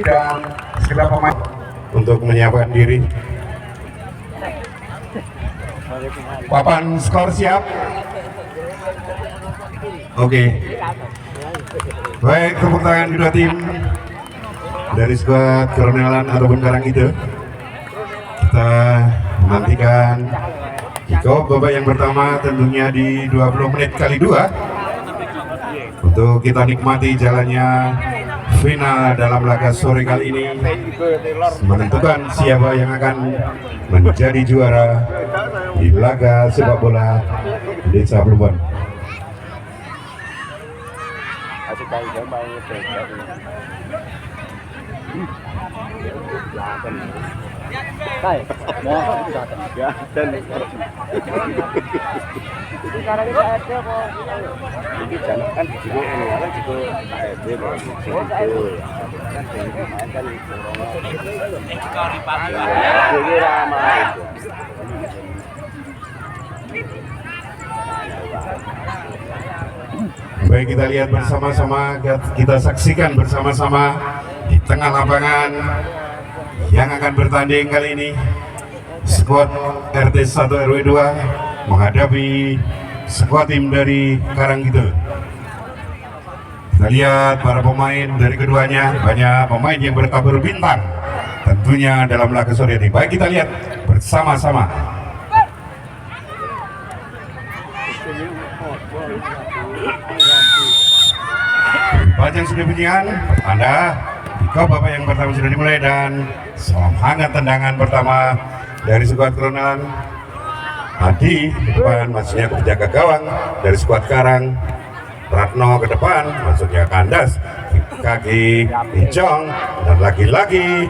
dan segenap pemain untuk menyiapkan diri. Papan skor siap. Oke. Baik, tepuk tangan kedua tim dari skuad Kronelan ataupun Karangidul. Kita menantikan kick-off babak yang pertama tentunya di 20 menit kali 2 untuk kita nikmati jalannya final dalam laga sore kali ini, menentukan siapa yang akan menjadi juara di laga sepak bola Desa Plumbon. Baik, kita lihat bersama-sama, kita saksikan bersama-sama di tengah lapangan yang akan bertanding kali ini skuad RT 1 RW 2 menghadapi skuad tim dari Karangidul. Kita lihat para pemain dari keduanya, banyak pemain yang bertabur bintang tentunya dalam laga sore ini. Baik, kita lihat bersama-sama. Bajang sudah bunyikan, pertanda kick-off babak yang pertama sudah dimulai dan salam hangat tendangan pertama dari skuad Kronelan. Adi ke depan, maksudnya penjaga gawang dari skuad Karang. Ratno ke depan, maksudnya kandas kaki Icong, dan lagi-lagi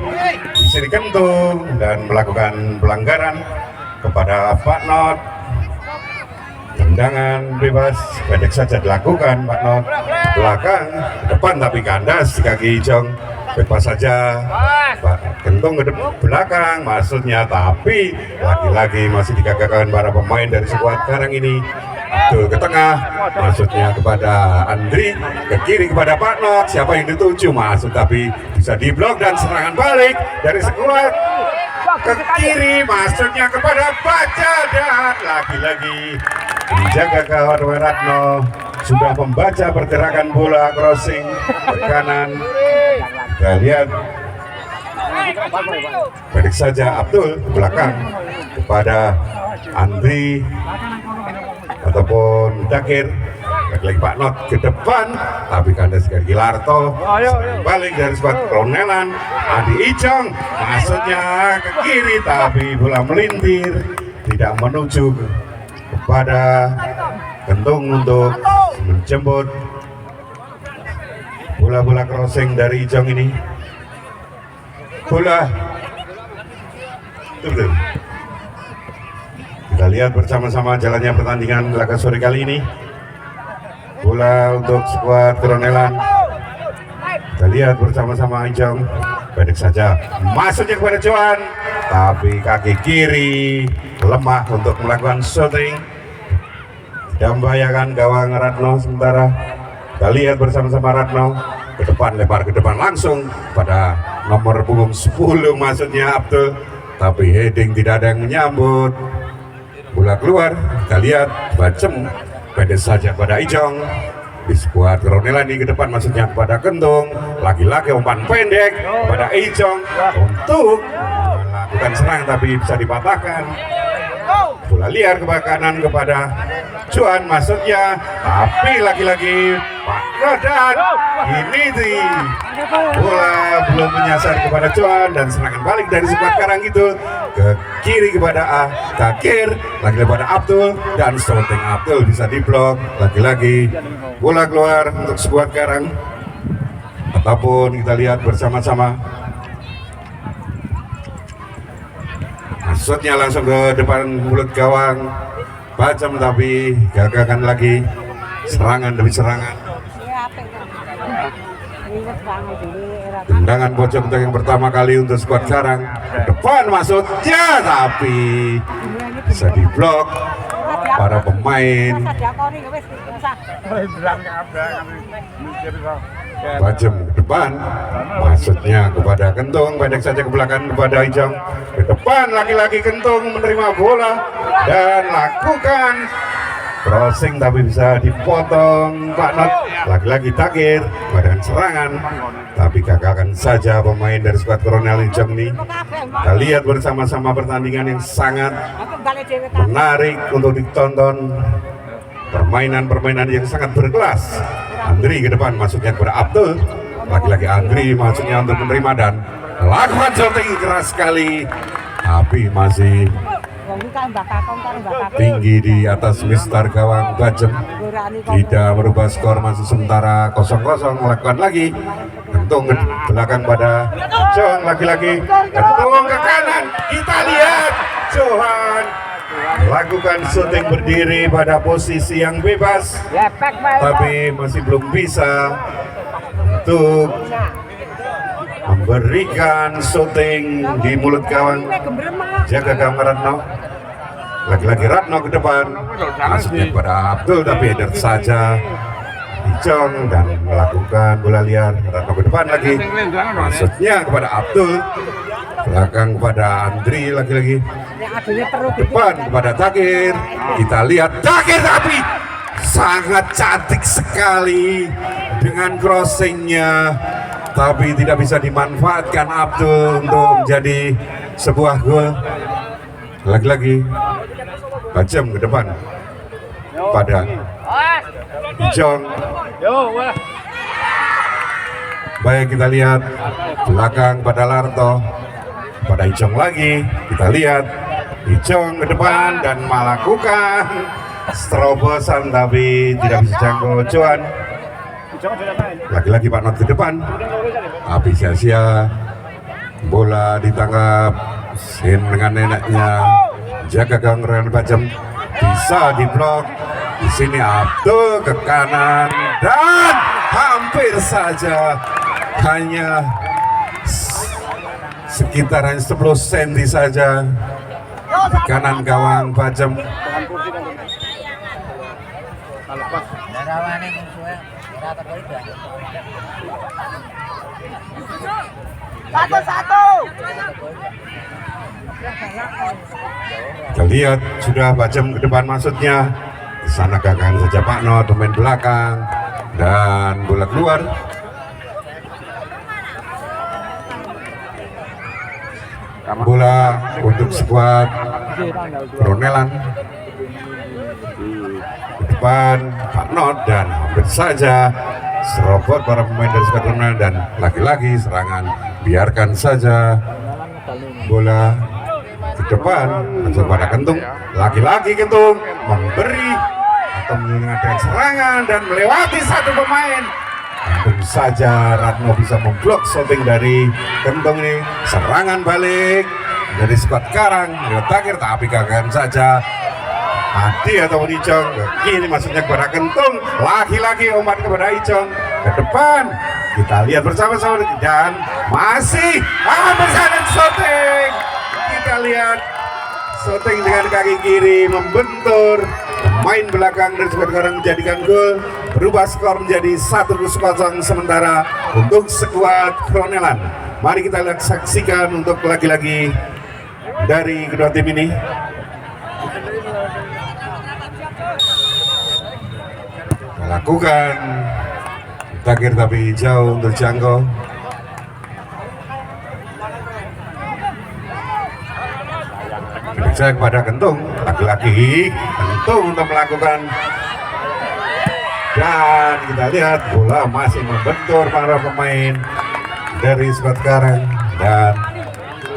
bisa dikentung dan melakukan pelanggaran kepada Pak Not. Tendangan bebas pendek saja dilakukan Pak Not, belakang ke depan tapi kandas di kaki Icong, bebas saja Pak Kentung ke belakang maksudnya, tapi lagi-lagi masih digagalkan para pemain dari skuad Karang ini. Abdul ke tengah, maksudnya kepada Andri, ke kiri kepada Pak Not, siapa yang dituju masuk tapi bisa diblok dan serangan balik dari skuad ke kiri, maksudnya kepada Baca, dan lagi-lagi dijaga kawan Ratno sudah membaca pergerakan bola crossing ke kanan. Kita lihat pendek saja Abdul ke belakang kepada Andri ataupun Dakir, lagi Pak Not ke depan tapi kandas dari Gilarto, balik dari skuad Kronelan. Adi Icong maksudnya ke kiri tapi bola melintir tidak menuju kepada Kentung untuk menjemput bola-bola crossing dari Icong ini. Bola tuh. Kita lihat bersama-sama jalannya pertandingan laga sore kali ini. Bola untuk skuad Kronelan. Kita lihat bersama-sama Icong, pendek saja masuknya kepada Johan, tapi kaki kiri lemah untuk melakukan shooting. Tidak membahayakan gawang Ratno sementara. Kita lihat bersama-sama Ratno ke depan, lebar ke depan langsung pada nomor punggung 10 maksudnya Abdul, tapi heading tidak ada yang menyambut. Bola keluar, kita lihat Bacem pendek saja pada Icong. Di skuad Kronelan ini ke depan maksudnya kepada Kentung, lagi-lagi umpan pendek kepada Icong untuk melakukan serang tapi bisa dipatahkan. Bola liar ke kanan kepada Juan maksudnya, tapi lagi-lagi Pak Rodan ini bola belum menyasar kepada Juan dan serangan balik dari skuad Karangidul ke kiri kepada Dakir, lagi kepada Abdul dan shooting Abdul bisa diblok. Lagi-lagi bola keluar untuk skuad Karang, ataupun kita lihat bersama-sama maksudnya langsung ke depan mulut gawang Bacem, tapi gagalkan lagi serangan demi serangan. Tendangan pojok untuk yang pertama kali untuk skuad Karang, ke depan maksudnya tapi bisa diblok para pemain. Bacem ke depan, maksudnya kepada Kentung, pendek saja ke belakang kepada Ijong, ke depan lagi-lagi Kentung menerima bola dan lakukan crossing tapi bisa dipotong Pak Not, lagi-lagi Takir badan serangan tapi gagalkan saja pemain dari skuad Kolonel Ijong ini. Kita lihat bersama-sama pertandingan yang sangat menarik untuk ditonton, permainan-permainan yang sangat berkelas. Andri ke depan masuknya kepada Abdul, lagi-lagi Andri masuknya untuk menerima dan lakukan shooting keras sekali tapi masih tinggi di atas mistar gawang Bajem, tidak merubah skor, masih sementara 0-0. Melakukan lagi Kentung ke belakang pada Jong, lagi-lagi Kentung ke kanan, kita lihat Johan lakukan syuting berdiri pada posisi yang bebas tapi masih belum bisa untuk memberikan syuting di mulut gawang. Jaga gawang Ratno, lagi-lagi Ratno ke depan, masuknya kepada Abdul tapi header saja Ijong dan melakukan bola liar. Ratno ke depan lagi, maksudnya kepada Abdul, belakang kepada Andri, lagi-lagi depan kepada Takir. Kita lihat Takir tapi sangat cantik sekali dengan crossingnya tapi tidak bisa dimanfaatkan Abdul untuk menjadi sebuah gol. Lagi-lagi Bajem ke depan pada Ijong. Baik, kita lihat belakang pada Larto, pada Ijong lagi. Kita lihat Ijong ke depan dan melakukan terobosan tapi tidak bisa jangkau Johan. Lagi-lagi Pak Not ke depan tapi sia-sia, bola ditangkap Sin dengan neneknya. Jaga gawang Real Bajem, bisa diblok. Di sini Abdul ke kanan dan hampir saja, hanya sekitar 10 cm saja di kanan gawang Bajem. Satu. Kita lihat sudah Bajem ke depan, maksudnya di sana gagal saja Pak Not, pemain belakang, dan bola keluar. Bola untuk skuad Ronelan ke depan Pak Not dan hampir saja serobot para pemain dari skuad Ronelan dan lagi-lagi serangan. Biarkan saja bola ke depan langsung pada Kentung, lagi-lagi Kentung memberi atau mengadakan serangan dan melewati satu pemain. Tentu saja Ratno bisa memblok shooting dari Kentung ini. Serangan balik dari skuad Karang lewat Takir tapi gagal saja. Adi atau Ijong ini maksudnya kepada Kentung, lagi-lagi umpan kepada Ijong ke depan. Kita lihat bersama-sama dan masih bersama shooting. Kita lihat shooting dengan kaki kiri membentur pemain belakang dari skuad Karang menjadikan gol, berubah skor menjadi 1-0 sementara untuk skuad Kronelan. Mari kita lihat, saksikan untuk lagi-lagi dari kedua tim ini. Lakukan Takir tapi jauh untuk jangkau. Saya kepada Kentung, lagi-lagi Kentung untuk melakukan, dan kita lihat bola masih membentur para pemain dari skuad Karang dan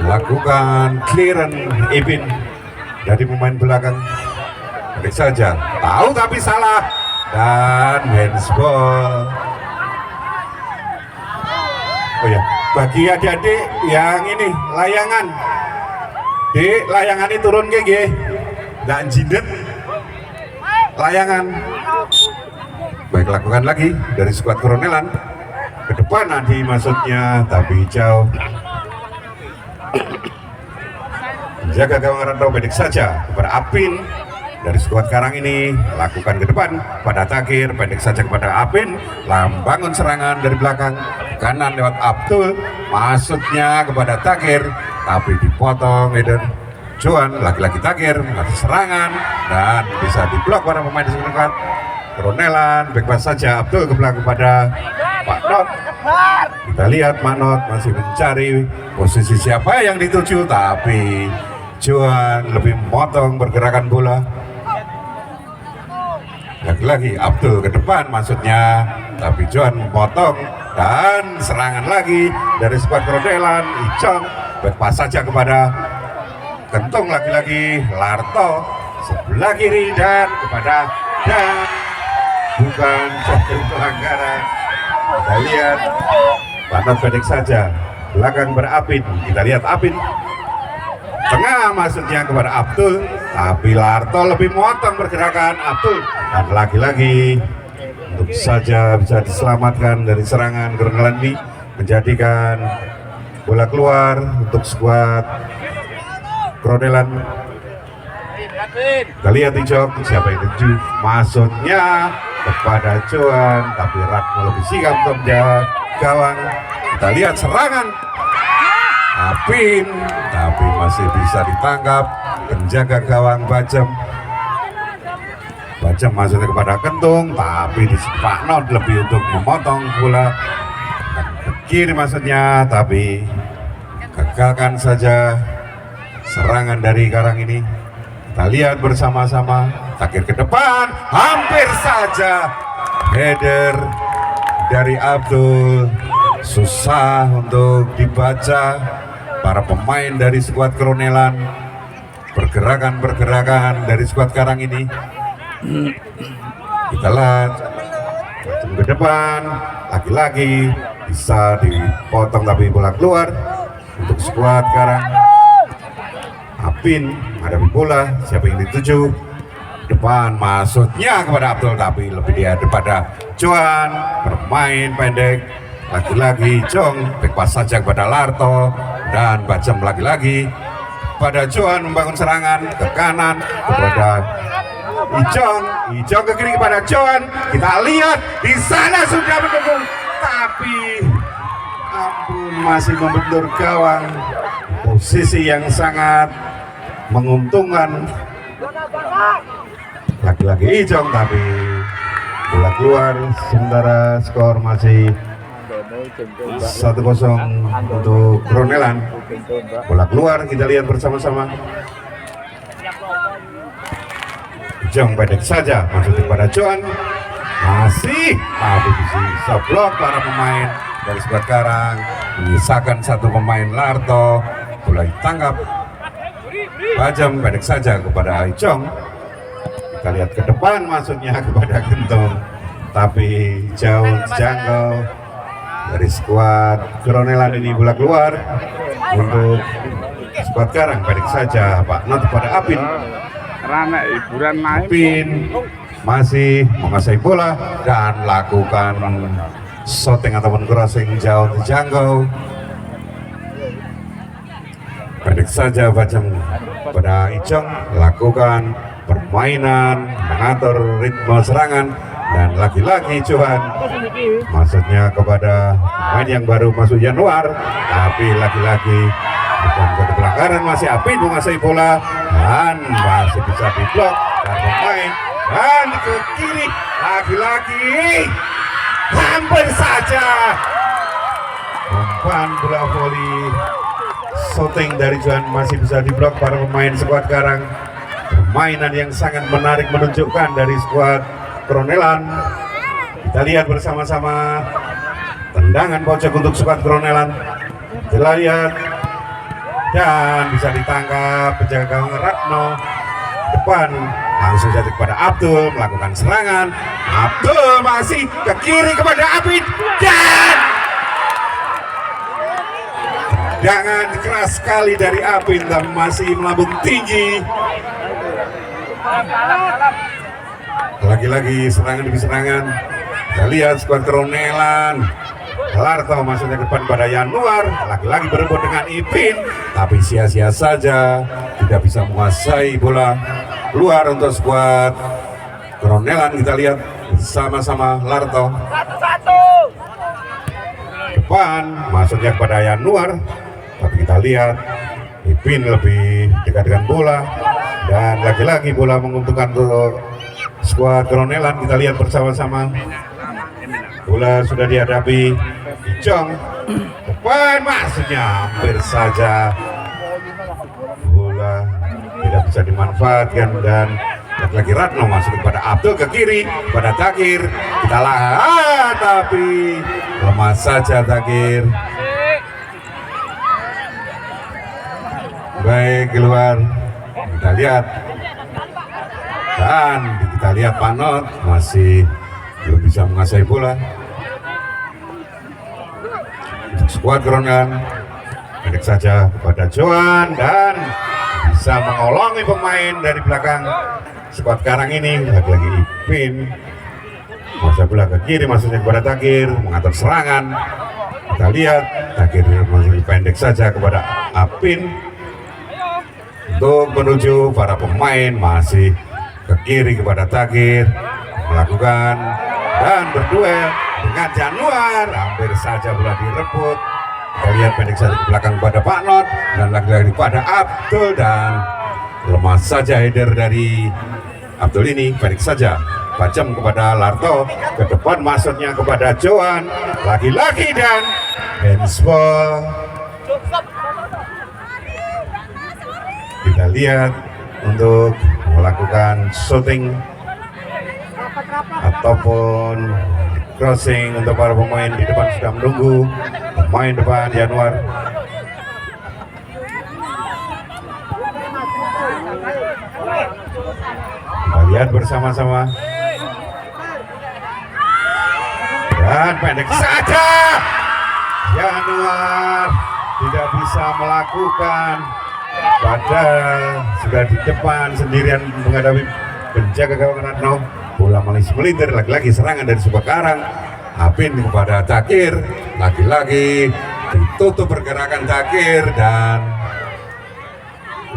melakukan clearance Ibin dari pemain belakang. Baik saja, tahu tapi salah dan handsball. Oh ya, bagi adik-adik yang ini layangan, Dek, layangan ini turun ke G, nggak jidet layangan. Baik, lakukan lagi dari skuad Kronelan ke depan nanti maksudnya tapi jauh. Jaga gawang Ratno pendek saja kepada Apin, dari skuad Karang ini lakukan ke depan pada Takir, pendek saja kepada Apin, bangun serangan dari belakang kanan lewat Abdul, maksudnya kepada Takir tapi dipotong Eden Joan, lagi-lagi Takir mengatasi serangan dan bisa diblok para pemain di sebelah Kronelan, back pass saja Abdul ke belakang kepada Pak Not. Kita lihat Manot masih mencari posisi siapa yang dituju, tapi Joan lebih memotong pergerakan bola. Lagi-lagi Abdul ke depan maksudnya, tapi Joan memotong dan serangan lagi dari skuad Kronelan. Icong back pass saja kepada Kentung, lagi-lagi Larto sebelah kiri dan kepada dan bukan satu pelanggaran. Kita lihat Panot pendek saja belakang berapin. Kita lihat Apin tengah maksudnya kepada Abdul, tapi Larto lebih motong pergerakan Abdul dan lagi-lagi untuk saja bisa diselamatkan dari serangan Kronelan ini, menjadikan bola keluar untuk skuad Kronelan. Kita lihat Icok siapa yang tuju, maksudnya kepada Joan, tapi Ratmo lebih sigap untuk menjaga gawang. Kita lihat serangan Apin, tapi masih bisa ditangkap penjaga gawang Bajem. Bajem maksudnya kepada Kentung, tapi di Pak Not lebih untuk memotong bola ke kiri maksudnya, tapi gagalkan saja serangan dari Karang ini. Kita lihat bersama-sama Takir ke depan, hampir saja header dari Abdul, susah untuk dibaca para pemain dari skuad Kronelan. Pergerakan dari skuad Karang ini, kita lihat ke depan, lagi-lagi bisa dipotong tapi bola keluar untuk skuad Karang. Apin menghadapi bola, siapa yang dituju depan, maksudnya kepada Abdul, tapi lebih dia kepada Joan, bermain pendek, lagi-lagi Jong, back pass saja kepada Larto dan Bajem, lagi-lagi pada Joan membangun serangan ke kanan kepada Ijong ke kiri kepada Joan. Kita lihat di sana sudah mendukung, tapi ampun masih membentur gawang, posisi yang sangat menguntungkan. Lagi-lagi Ijong tapi bola keluar, sementara skor masih 1-0 untuk Kronelan. Bola keluar, kita lihat bersama-sama. Ijong pendek saja maksudnya pada Joan, masih tapi bisa blok para pemain dari skuad Karang, menyisakan satu pemain Larto. Bola ditangkap Bajem pendek saja kepada Ijong. Kita lihat ke depan maksudnya kepada Kentung, tapi jauh jangkau dari skuad Kronelan ini. Bola keluar untuk skuad Karang, pendek saja Pak Not kepada Apin. Apin masih menguasai bola dan lakukan shooting ataupun crossing jauh terjangkau. Pendek saja Bajem pada Ijong, lakukan permainan, mengatur ritme serangan, dan lagi-lagi Johan maksudnya kepada pemain yang baru masuk Januar, tapi lagi-lagi bukan ke pelanggaran, masih Apin menguasai bola dan masih bisa diblok dan pemain, dan ke kiri lagi-lagi hampir saja umpan bola voli shooting dari Johan masih bisa diblok para pemain skuad Karang. Permainan yang sangat menarik menunjukkan dari skuad Kronelan. Kita lihat bersama-sama tendangan pojok untuk skuad Kronelan. Kita lihat dan bisa ditangkap penjaga gawang Ratno depan, langsung jatuh kepada Abdul melakukan serangan. Abdul masih ke kiri kepada Apin dan tendangan keras sekali dari Apin dan masih melambung tinggi. Lagi-lagi serangan demi serangan. Kita lihat skuad Kronelan. Larto maksudnya ke depan pada Januar, lagi-lagi berebut dengan Ipin, tapi sia-sia saja, tidak bisa menguasai bola. keluar untuk skuad Kronelan. Kita lihat sama-sama Larto depan, masuknya kepada Yanuar, tapi kita lihat Ipin lebih dekat dengan bola, dan lagi-lagi bola menguntungkan untuk skuad Kronelan. Kita lihat bersama-sama, bola sudah dihadapi Icong depan, masuknya hampir saja bola tidak bisa dimanfaatkan, dan lagi Ratno masuk kepada Abdul ke kiri pada Takir. Kita lahan tapi lemah saja Takir. Baik, keluar. Kita lihat, dan kita lihat Panot masih belum bisa menguasai bola. Untuk skuad Kronelan pendek saja kepada Joan, dan bisa mengolongi pemain dari belakang skuad Karang ini. Lagi-lagi Ipin masa bola ke kiri, masuknya kepada Takir mengatur serangan. Kita lihat Takir masih pendek saja kepada Apin untuk menuju para pemain, masih ke kiri kepada Takir melakukan dan berduel dengan Januar. Hampir saja bola direbut. Kita lihat pendek saja ke belakang pada Pak Not, dan lagi-lagi pada Abdul, dan lemah saja header dari Abdul ini. Pendek saja Bacem kepada Larto, ke depan masuknya kepada Joan, lagi-lagi, dan handsball. Kita lihat untuk melakukan shooting ataupun crossing untuk para pemain di depan sudah menunggu. Pemain depan Januar. Kita lihat bersama-sama, dan pendek saja Januar tidak bisa melakukan, padahal sudah di depan sendirian menghadapi penjaga gawang Ratno. Bola melintir, lagi-lagi serangan dari sebuah Karang. Apin kepada Takir, lagi-lagi ditutup pergerakan Takir, dan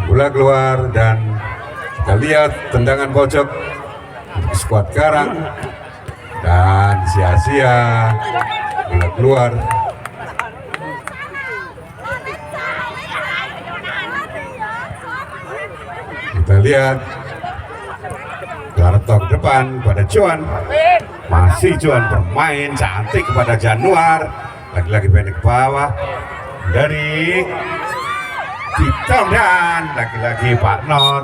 bola keluar. Dan kita lihat tendangan pojok untuk skuad Karang, dan sia-sia bola keluar. Kita lihat Larto ke depan pada Joan, masih Joan bermain cantik kepada Januar, lagi-lagi pendek bawah dari Cicong, dan lagi-lagi Pak Not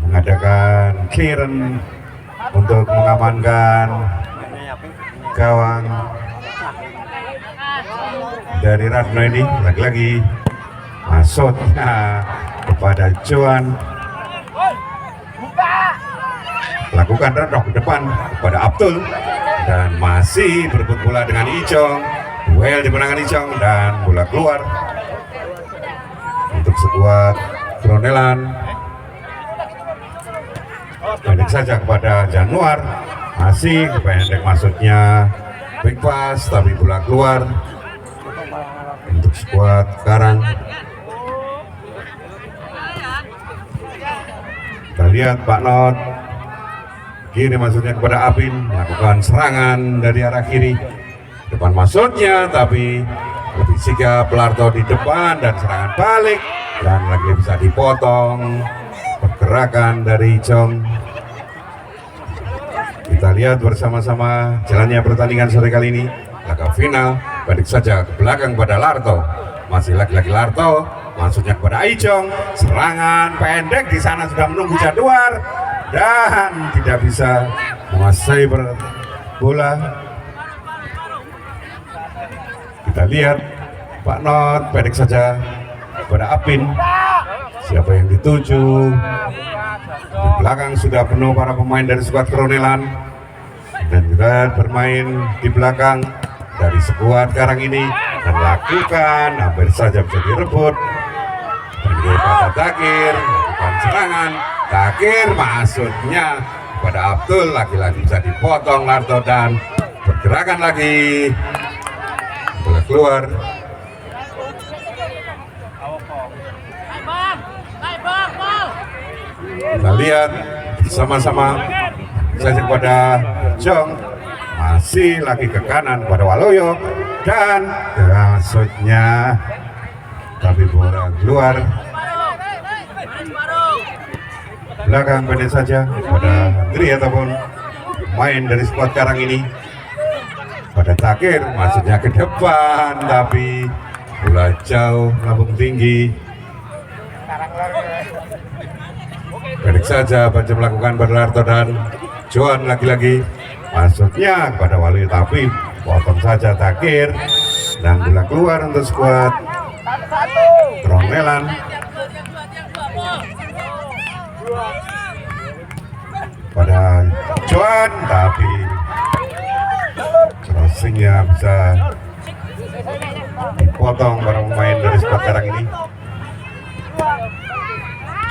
mengadakan clearance untuk mengamankan gawang dari Ratno ini. Lagi-lagi masuknya kepada Joan, lakukan Ratno ke depan kepada Abdul, dan masih berebut bola dengan Icong. Duel dimenangkan Icong, dan bola keluar untuk skuad Kronelan. Pendek saja kepada Januar, masih pendek masuknya big pass, tapi bola keluar untuk skuad Karang. Kita lihat Pak Not kiri masuknya kepada Apin, melakukan serangan dari arah kiri. Depan masuknya, tapi lebih sigap Larto di depan, dan serangan balik, dan lagi bisa dipotong pergerakan dari Jong. Kita lihat bersama-sama jalannya pertandingan sore kali ini. Laga final, balik saja ke belakang pada Larto, masih lagi-lagi Larto, masuknya kepada Icong, serangan pendek di sana sudah menunggu Januar, dan tidak bisa menguasai bola. Kita lihat Pak Not pendek saja kepada Apin, siapa yang dituju. Di belakang sudah penuh para pemain dari skuad Kronelan, dan juga bermain di belakang dari skuad Karang ini, dan lakukan hampir saja bisa direbut. Pada Takir melakukan serangan, Takir masuknya kepada Abdul, lagi-lagi bisa dipotong Larto, dan pergerakan lagi bola keluar. Kita lihat sama-sama saja kepada Jong, masih lagi ke kanan pada Waloyo dan maksudnya tapi bola keluar belakang pendek saja pada Andri ataupun main dari skuad Karang ini pada Takir, maksudnya ke depan tapi bola jauh lambung tinggi. Pendek saja Baja melakukan Berlarto dan Johan lagi-lagi maksudnya kepada Wali tapi potong saja Takir dan bola keluar untuk skuad Tronelan. Pada Johan tapi crossingnya bisa dipotong para pemain dari skuad Karang ini.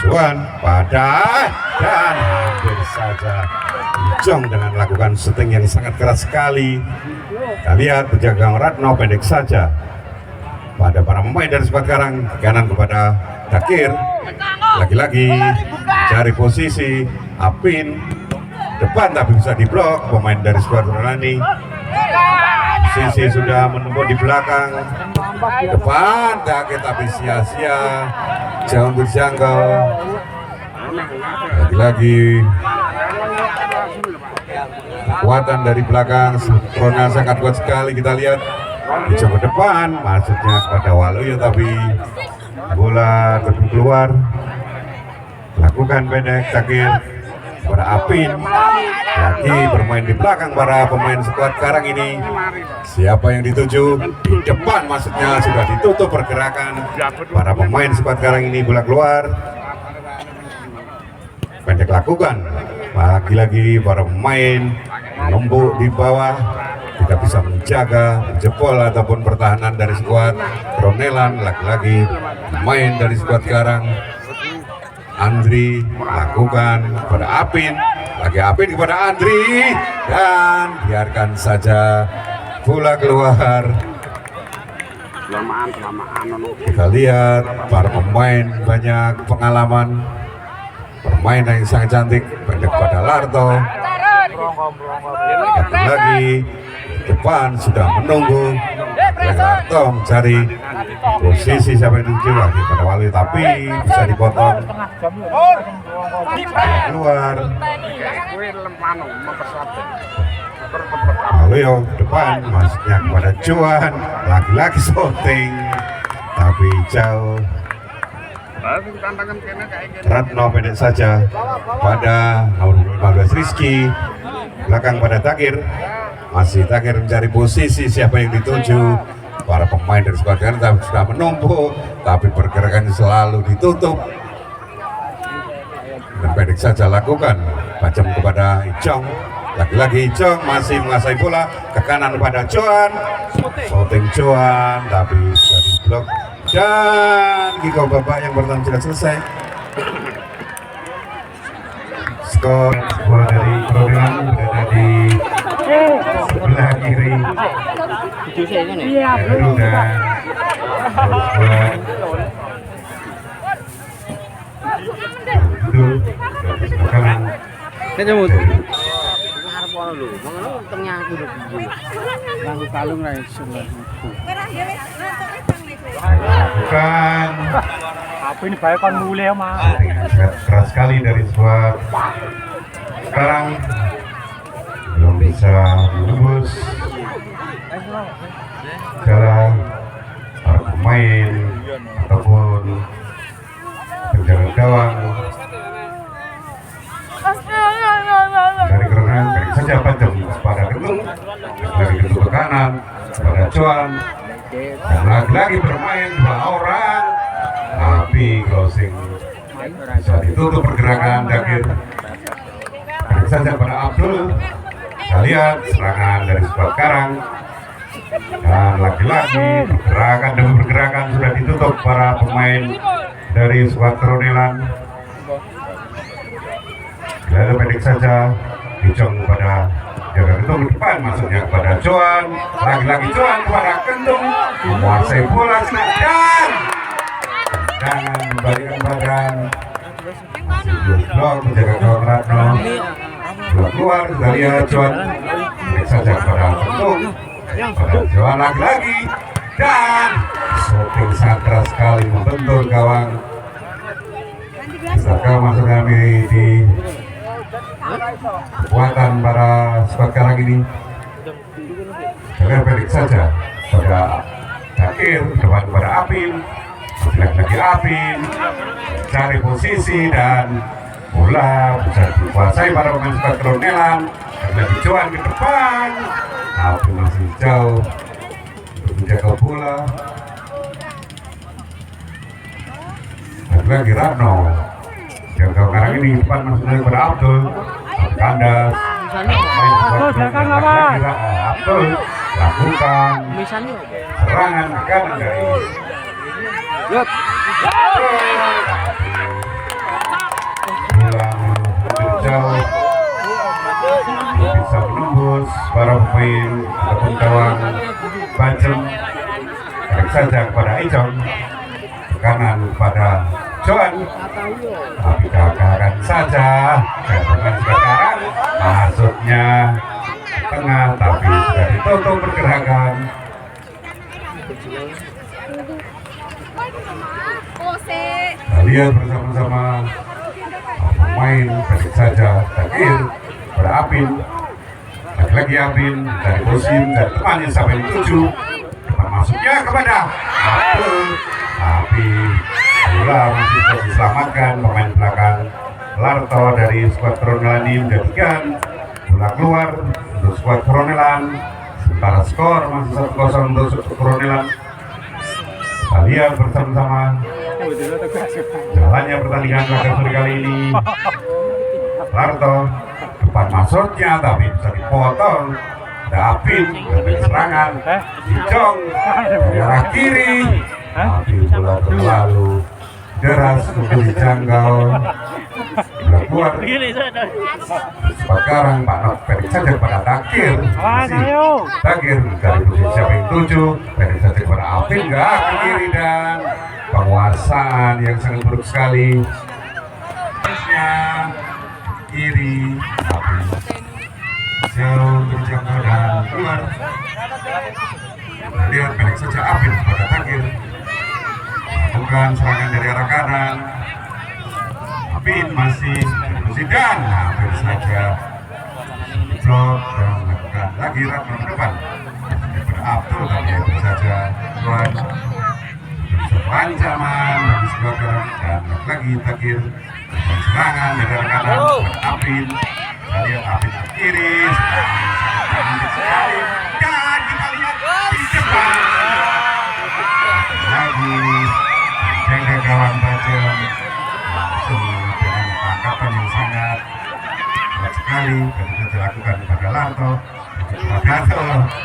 Johan pada dan hampir saja Jong dengan melakukan syuting yang sangat keras sekali. Kita lihat penjaga Ratno pendek saja pada para pemain dari skuad Karang, kanan kepada Dakir, lagi-lagi cari posisi Apin depan tapi bisa diblok pemain dari skuad Rolani. Sisi sudah menumpuk di belakang depan Dakir tapi sia-sia jauh berjangkau. Lagi-lagi kekuatan dari belakang Ronald sangat kuat sekali. Kita lihat dicoba depan maksudnya kepada Waluyo tapi bola terus keluar. Lakukan pendek Takir pada Apin, lagi bermain di belakang para pemain skuad Karang ini. Siapa yang dituju di depan maksudnya sudah ditutup pergerakan para pemain skuad Karang ini. Bola keluar pendek lakukan lagi-lagi para pemain menumpuk di bawah, tidak bisa menjaga jebol ataupun pertahanan dari skuad Tronelan. Lagi-lagi pemain dari skuad Karang Andri lakukan kepada Apin, lagi Apin kepada Andri dan biarkan saja bola keluar. Kita lihat para pemain banyak pengalaman, permainan yang sangat cantik pendek pada Larto. Lagi depan sudah menunggu Larto mencari posisi siapa yang dituju lagi pada Wali tapi bisa dipotong keluar. Waluyo depan masuknya kepada Johan, lagi-lagi shooting tapi jauh. Ratno pendek saja pada nomor 15 Rizky, belakang pada Takir, masih Takir mencari posisi siapa yang dituju. Para pemain dari skuad Karang sudah menumpuk tapi pergerakannya selalu ditutup dan pendek saja lakukan Bacem kepada Icong, lagi-lagi Icong masih menguasai bola ke kanan pada Johan, shooting Johan tapi sudah diblok dan Giko babak yang pertama sudah selesai. Skor bola dari Tronelan berada di sebelah kiri Heru dan bukan apa ini banyak kan mulai mas keras sekali dari skuad Karang, belum bisa menembus cara para pemain ataupun penjaga gawang dari Kerenang. Baik saja Bacem pada Gentung, lagi Gentung ke kanan pada Johan dan lagi-lagi bermain dua orang tapi closing bisa ditutup pergerakan Dakir. Baik saja pada Abdul. Kita lihat serangan dari skuad Karang dan lagi-lagi pergerakan demi pergerakan sudah ditutup para pemain dari skuad Tronelan. Lalu pendek saja Icong pada jaga Gentung depan masuknya kepada Johan, lagi-lagi Johan kepada Gentung menguasai bola dan jangan membalikan badan blok menjaga gawang Ratno. Bola keluar, kita lihat Juan baik saja pada Kentung, pada Juan lagi-lagi, dan shooting sangat keras sekali membentur gawang. Bisakah masuk kami di kekuatan para squad karang ini? Pendek saja pada Dakir, depan pada Apin, lagi Apin, cari posisi dan bola bisa dikuasai para pemain squad Kronelan. Lagi Joan ke depan, tapi masih jauh untuk menjaga bola. Dan lagi Ratno yang sekarang ini depan masuk dari pada Abdul, kandas. Abdul lakukan serangan ke kanan dari jauh bisa menembus para pemain ataupun gawang Banjem. Baik saja kepada Icong, kanan kepada Joan, tapi gagalkan saja dan sekarang masuknya tengah, tapi sudah ditutup pergerakan. Kita lihat bersama-sama pemain baik saja Dakir pada Apin, lagi Apin dari Bosim dan temannya sampai 7 depan masuknya kepada Abdul, tapi bola masih bisa diselamatkan pemain belakang Larto dari skuad Kronelan ini menjadikan bola keluar untuk skuad Kronelan, sementara skor masih 1-0 untuk skuad Kronelan. Kita lihat bersama-sama jalannya pertandingan laga sore kali ini. Larto depan masuknya tapi bisa dipotong. Apin dari serangan Icong dari arah kiri, tapi bola terlalu deras untuk dijangkau. Bola keluar sekarang Pak Not pendek saja kepada Dakir, Dakir dari posisi yang 7 pendek saja kepada Apin, enggak ke kiri, dan penguasaan yang sangat buruk sekali kiri, tapi jauh terjangkau dan keluar. Lihat pendek saja Apin pada Dakir, bukan serangan dari arah kanan. Apin masih dan hampir saja blok dan melakukan lagi Ratno ke depan daripada Abdul, tapi hampir saja Tuan ancaman bagi sebuah gerak dan lagi Dakir dan serangan dari arah kanan kepada Apin. Kita lihat Apin ke kiri, sangat sekali, dan kita lihat di depan lagi jaga gawang Bajem dengan tangkapan yang sangat berat sekali dan bisa dilakukan kepada Larto,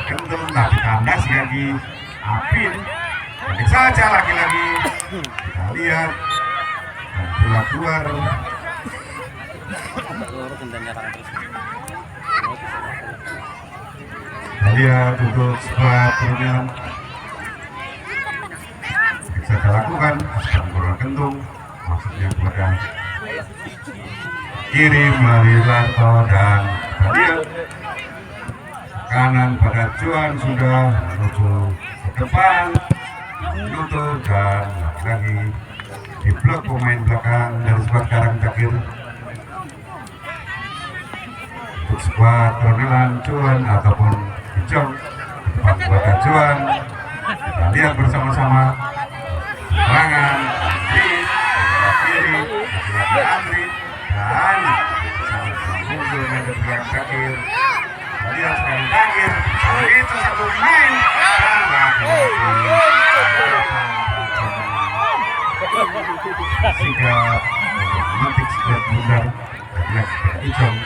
Kentung, tapi kandas lagi Apin. Pendek saja lagi-lagi kita lihat dan bola keluar. Kita lihat untuk skuad Kronelan bisa dilakukan bola Kentung, maksudnya kepada kiri melalui Larto, dan Daniel kanan pada Juan sudah menuju ke depan menutup, dan lagi di blok pemain belakang dari skuad Karang Dakir. Untuk skuad Kronelan Juan ataupun Icong depan kepada Juan, kita lihat bersama-sama serangan kiri lagi Andri dan sangat muncul dari belakang Dakir. Kita lihat sekarang Dakir, itu satu main dan sehingga memetik skuad bundar. Lihat Icong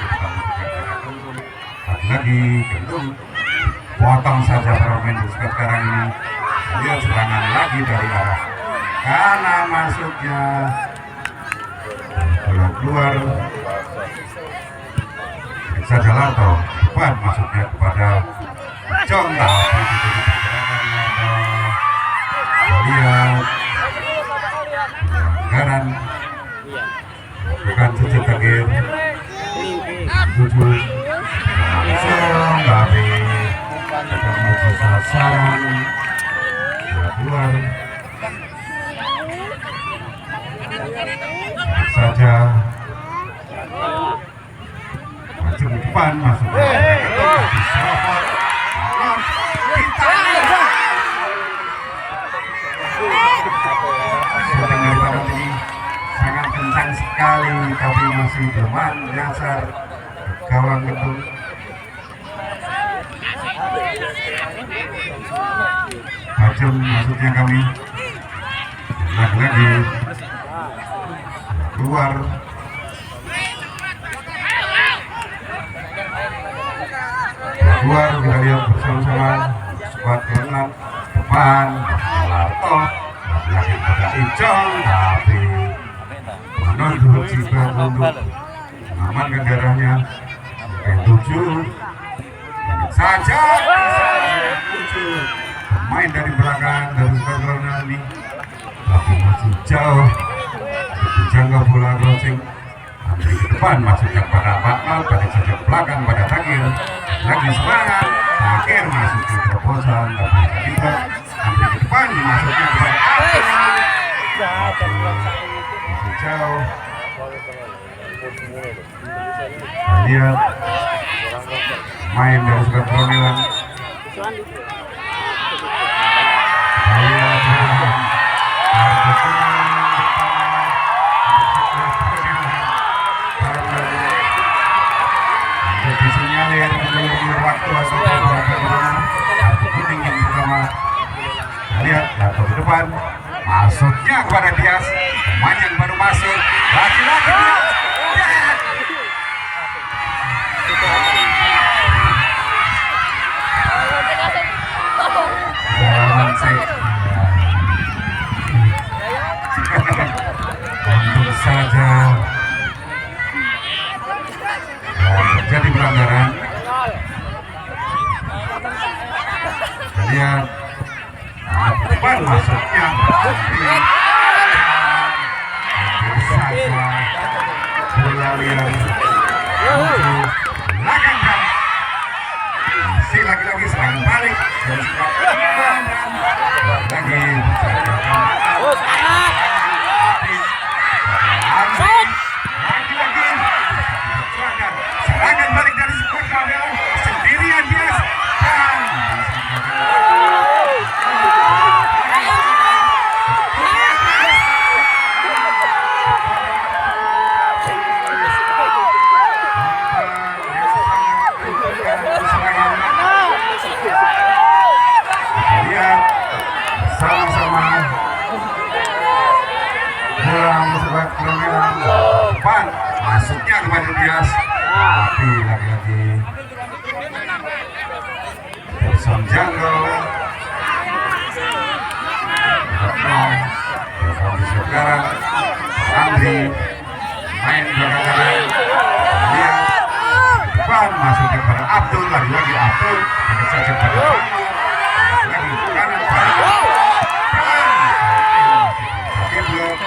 lagi Kentung, potong saja para pemain skuad sekarang ini. Lihat serangan lagi dari arah kanan masuknya, bola keluar saja Larto, depan masuknya kepada Icong, tapi itu pergerakan Larto. Lihat pelanggaran bukan cuci tegir 7 langsung tapi menuju sasaran keluar saja maju ke depan masuk diserobot syuting dari Barat ini sangat kencang sekali tapi masih belum menyasar gawang gedung. Bajum maksudnya kami lagi keluar kita lihat bersama-sama skuad ke-6 depan Larto lagi pada Icong tapi menurut Cibra untuk mengamankan darahnya P7 saja pemain dari belakang dari skuad ini tapi masih jauh dijangkau bola crossing ambil ke depan masukkan pada Pakmal pada saja belakang pada Takir lagi serangan Takir masuk ke terobosan tapi tidak ambil ke depan masuknya pada masih jauh lihat main dari skuad Kronelan disinyalir menurut waktu atau kuning yang pertama lihat atau ke depan masuknya kepada Dias pemain yang baru masuk lagi-lagi untung saja terjadi pelanggaran. Lihat depan masuknya saja bola liar muncul belakang masih lagi-lagi serangan balik lagi serangan balik dari skuad Kronelan sendirian Dias lihat sama-sama bola skuad Kronelan depan masuknya kepada Dias tapi lagi-lagi Person Janggo kondisi sekarang Andri main belakang lihat depan masuknya kepada Abdul lagi-lagi Abdul ada saja pada lagi kanan tapi belum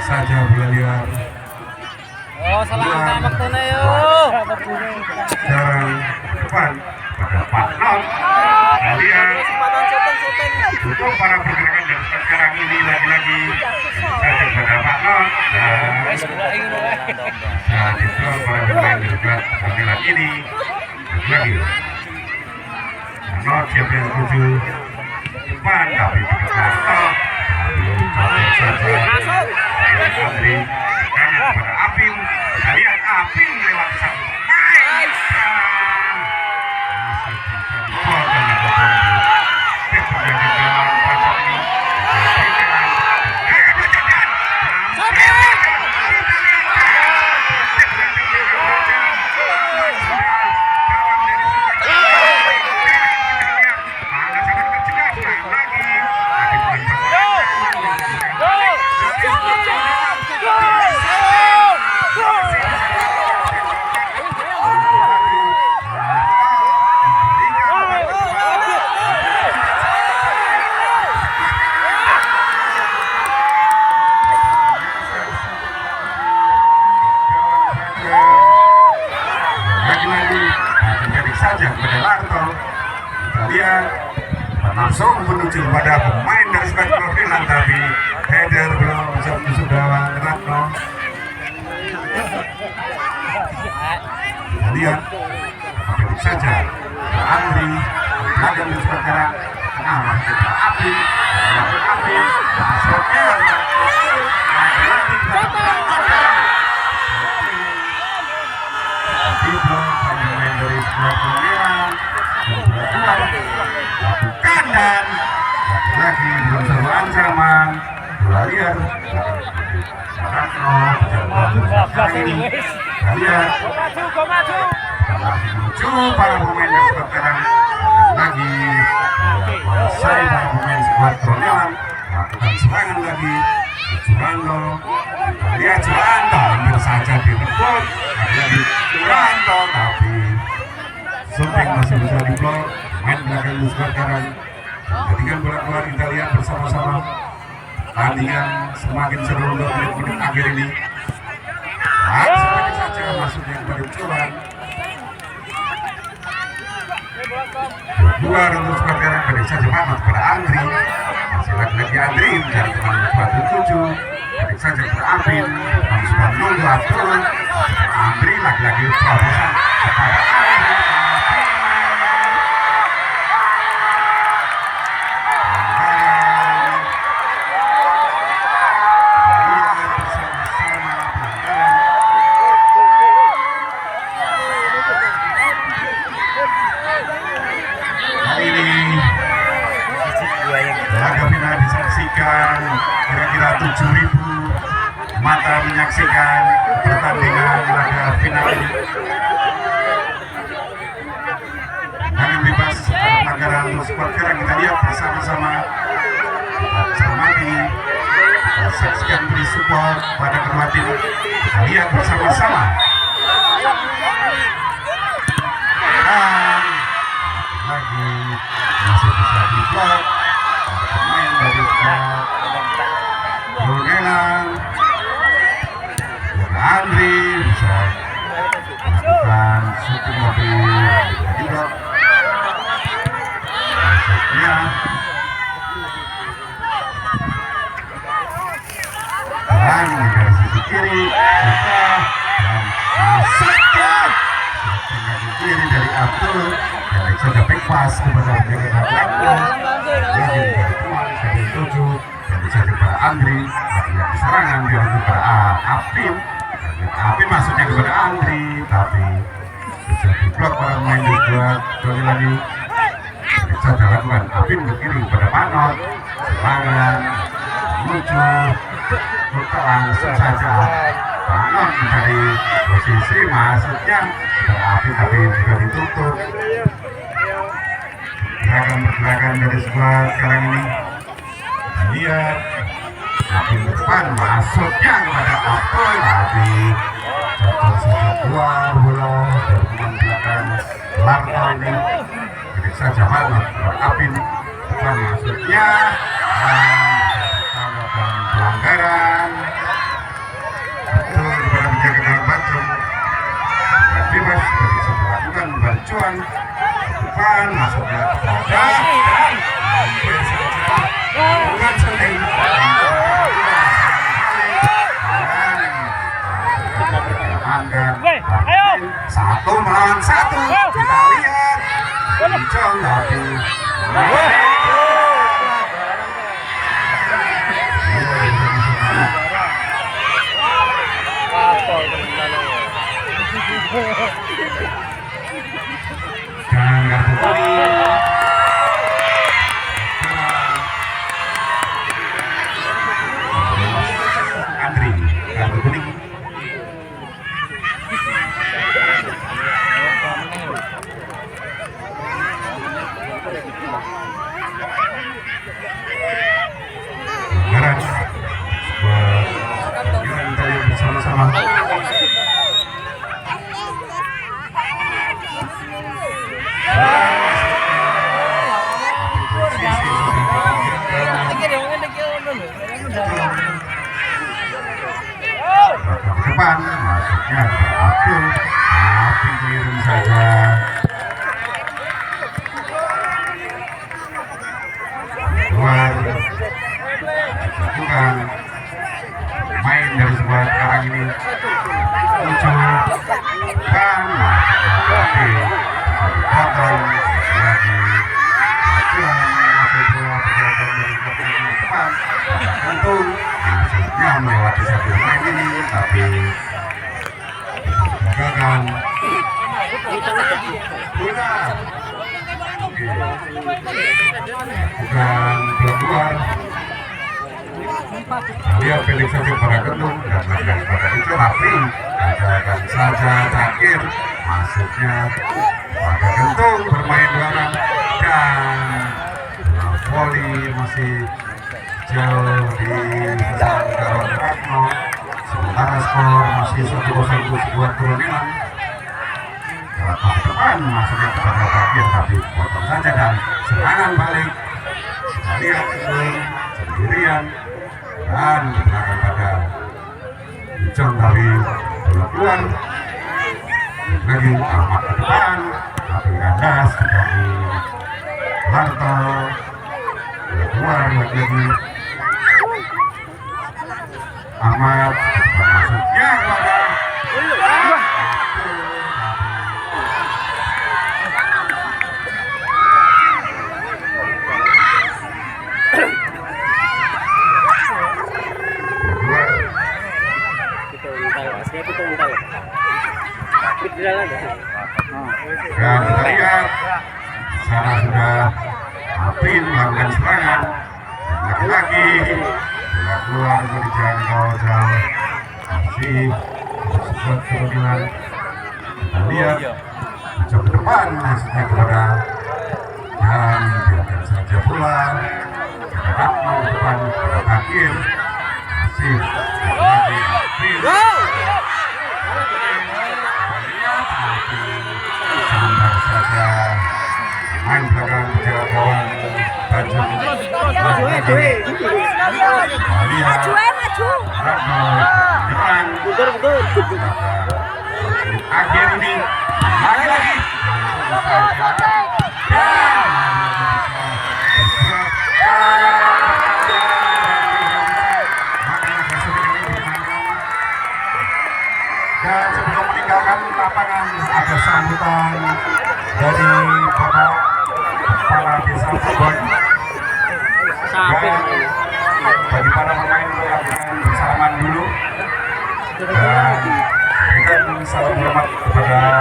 saja bola liar salah tembak tuh yo. sekarang depan pada Pak Nol kalian dukung para pergerakan dan sekarang ini lagi-lagi saja pada Pak Nol dan dukung para pemain juga Kronelan ini lagi Nol siapa yang tuju depan tapi Pak Nol saja Andri kepada Apim lihat Apim lewat satu langsung menuju pada pemain dari squad Kloronelan, tapi header belum bisa menusuk gawang Ratno. Lihat begitu saja Andri belakang di squad Karang tengah masuk ke Api masuknya pemain dari squad Kloronelan lakukan dan lagi belum seru ancaman bola liar Ratno kali ini lihat menuju para pemain dari squad Karang lagi menguasai para pemain squad Kloronelan lakukan serangan lagi Juranto. Lihat Juranto hampir saja direbut dari Juranto, tapi shooting masih bisa diblok main belakang di squad Karang. Jadikan bola keluar, kita lihat bersama-sama tandingan semakin seru untuk menit-menit akhir ini. Semakin saja masuknya kepada Juran. Keluar untuk squad Karang, beri saja Mamat kepada Andri. Masih lagi Andri mencari teman squad 7. Beri saja kepada Apin. Squad 0 Abdul. Andri lagi-lagi terobosan kepada Andri. Kira-kira 7.000 mata menyaksikan pertandingan laga final ini. Kami bebas pelanggaran untuk squad Karang, kita lihat bersama-sama, kita cermati, kita saksikan, beri support pada kedua tim, kita lihat bersama-sama. Dan lagi masih bisa diblok pemain dari squad Kloronelan. Andri bisa melakukan shooting mobil juga masuknya dan dari sisi kiri buka dan masuknya dari kiri dari Abdul yang sudah back pass kepada penjaga belakang dari teman dari 7 yang bisa kepada Andri yang serangan dilakukan kepada Apin. Apin masuknya kepada Andri, tapi bisa diblok para pemain di squad Kloronelan. Bisa dilakukan Apin ke kiri kepada Manot, serangan menuju buka langsung saja Manot mencari posisi masuknya kepada Apin, tapi juga ditutup. Pergerakan dari squad sekarang ini lihat Apin ke depan, masuknya kepada Apin, tapi jatuh saja keluar bola dari pemain belakang Larno ini. Jadi saja Manot kepada Apin, depan masuknya dan pelanggaran betul kepada penjaga gawang Bacung. Bebas dari satu lakukan bantuan depan masuknya kepada hampir saja bukan senting satu melawan satu, kita lihat Bincang tapi dan kartu kuning Andri, kartu kuning. Pelanggaran kita lihat bersama-sama. Depan masuknya Abdul, tapi keliru saja. Bukan main dari sebuah sekarang ini muncul dan oke potong lagi depan untung maksudnya melewati satu main ini tapi gagal. Bukan keluar. Dia pilih saja pada Gendung dan lakukan pada itu tapi katakan saja terakhir masuknya pada Gendung bermain barang dan voli masih jauh di sebelah kawan Ratno. Sementara skor masih 1-0 untuk sebuah turunian. Ke depan masuknya kepada terakhir tapi potong saja dan serangan balik. Kita lihat sendirian dan belakang pada Ucong dari bola keluar lagi Ahmad ke depan tapi kandas dari Harto bola keluar lagi Ahmad masuknya pada dan kita lihat sana sudah api melakukan serangan lagi-lagi bola keluar dijangkau jauh masih sebuah kerugian. Kita lihat coba depan masuknya kepada dan biarkan saja pula tetap mau depan pada akhir masih lagi api sambar saja main belakang jarak kawan baju akhir ini lagi dan sebelum meninggalkan lapangan ada sambutan dari Bapak Kepala Desa Cirebon dan bagi para pemain melakukan bersalaman dulu dan berikan salam hormat kepada